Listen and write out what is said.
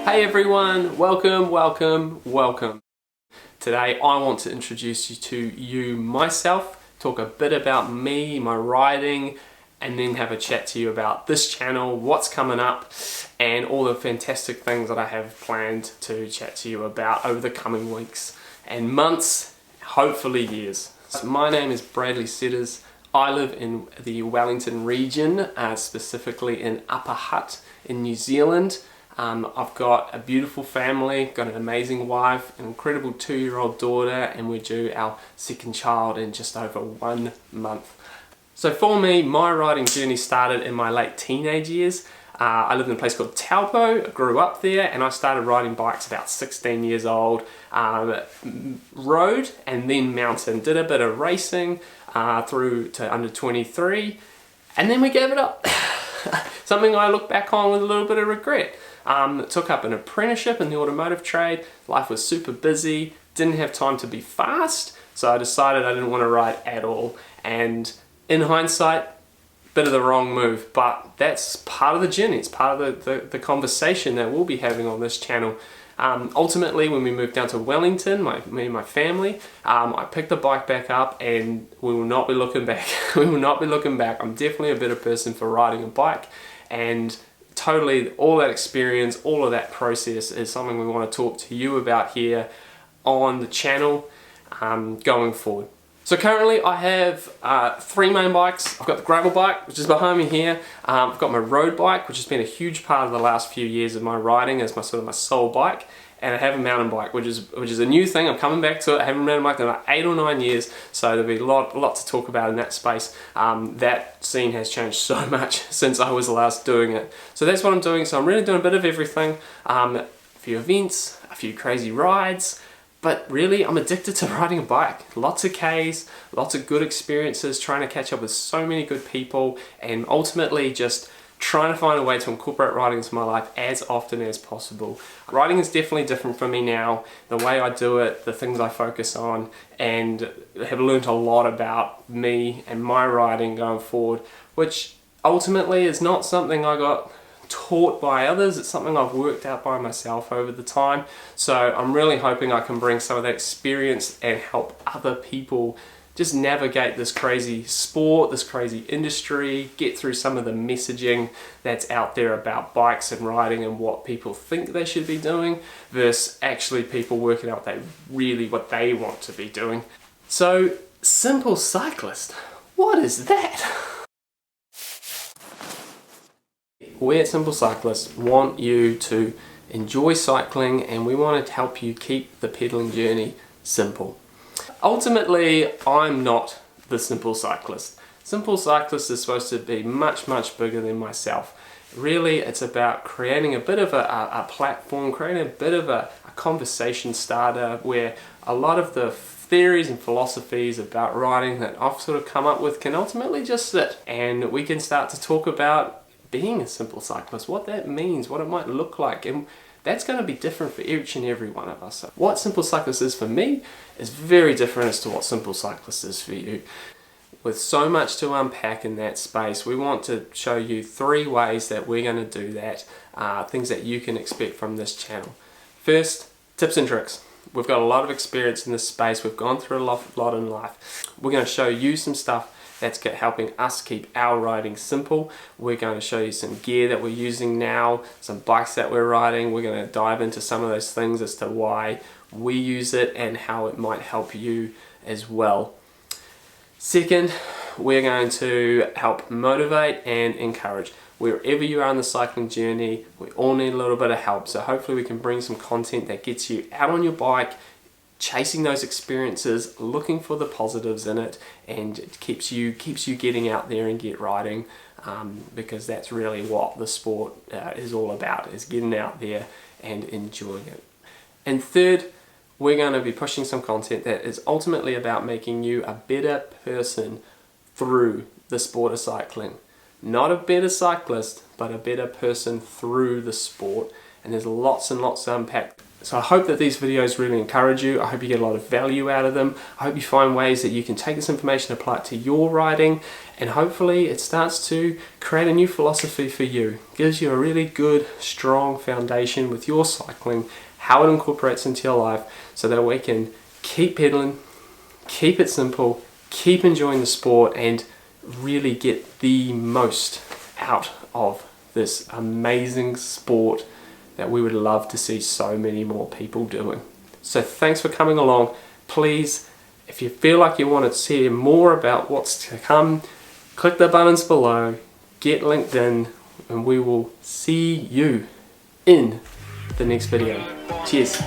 Hey everyone, welcome. Today I want to introduce you to myself, talk a bit about me, my riding, and then have a chat to you about this channel, what's coming up, and all the fantastic things that I have planned to chat to you about over the coming weeks and months, hopefully years. So my name is Bradley Setters. I live in the Wellington region, specifically in Upper Hutt in New Zealand. I've got a beautiful family, got an amazing wife, an incredible 2-year-old daughter, and we're due our second child in just over 1 month. So for me, my riding journey started in my late teenage years. I lived in a place called Taupo, grew up there, and I started riding bikes about 16 years old. Road and then mountain, did a bit of racing through to under 23, and then we gave it up. Something I look back on with a little bit of regret. Took up an apprenticeship in the automotive trade. Life was super busy, didn't have time to be fast, so I decided I didn't want to ride at all. And in hindsight, bit of the wrong move, but that's part of the journey. It's part of the conversation that we'll be having on this channel. Ultimately, when we moved down to Wellington, me and my family, I picked the bike back up, and we will not be looking back. We will not be looking back. I'm definitely a better person for riding a bike, and totally all that experience, all of that process is something we want to talk to you about here on the channel going forward. So currently I have 3 main bikes. I've got the gravel bike, which is behind me here. I've got my road bike, which has been a huge part of the last few years of my riding as my sole bike. And I have a mountain bike, which is a new thing. I'm coming back to it. I haven't ridden a mountain bike in about 8 or 9 years, so there'll be a lot to talk about in that space. That scene has changed so much since I was last doing it. So that's what I'm doing. So I'm really doing a bit of everything. A few events, a few crazy rides, but really I'm addicted to riding a bike. Lots of Ks, lots of good experiences, trying to catch up with so many good people, and ultimately just trying to find a way to incorporate riding into my life as often as possible. Riding is definitely different for me now, the way I do it, the things I focus on, and have learned a lot about me and my riding going forward, which ultimately is not something I got taught by others. It's something I've worked out by myself over the time. So I'm really hoping I can bring some of that experience and help other people just navigate this crazy sport, this crazy industry, get through some of the messaging that's out there about bikes and riding and what people think they should be doing versus actually people working out what they want to be doing. So, Simple Cyclist, what is that? We at Simple Cyclist want you to enjoy cycling, and we want to help you keep the pedaling journey simple. Ultimately, I'm not the Simple Cyclist. Simple Cyclist is supposed to be much bigger than myself. Really, it's about creating a bit of a platform, creating a bit of a conversation starter where a lot of the theories and philosophies about riding that I've sort of come up with can ultimately just sit, and we can start to talk about being a simple cyclist, what that means, what it might look like, and that's going to be different for each and every one of us. So what Simple Cyclist is for me is very different as to what Simple Cyclist is for you. With so much to unpack in that space, we want to show you 3 ways that we're going to do that, things that you can expect from this channel. First, tips and tricks. We've got a lot of experience in this space. We've gone through a lot in life. We're going to show you some stuff that's helping us keep our riding simple. We're going to show you some gear that we're using now, some bikes that we're riding. We're going to dive into some of those things as to why we use it and how it might help you as well. Second, we're going to help motivate and encourage. Wherever you are in the cycling journey, we all need a little bit of help. So hopefully we can bring some content that gets you out on your bike, chasing those experiences, looking for the positives in it, and it keeps you getting out there and get riding, because that's really what the sport is all about, is getting out there and enjoying it. And third, we're going to be pushing some content that is ultimately about making you a better person through the sport of cycling. Not a better cyclist, but a better person through the sport. And there's lots and lots to unpack. So I hope that these videos really encourage you. I hope you get a lot of value out of them. I hope you find ways that you can take this information and apply it to your riding, and hopefully it starts to create a new philosophy for you. It gives you a really good, strong foundation with your cycling, how it incorporates into your life, so that we can keep pedaling, keep it simple, keep enjoying the sport, and really get the most out of this amazing sport that we would love to see so many more people doing. So thanks for coming along. Please, if you feel like you want to see more about what's to come, click the buttons below, get linked in, and we will see you in the next video. Cheers.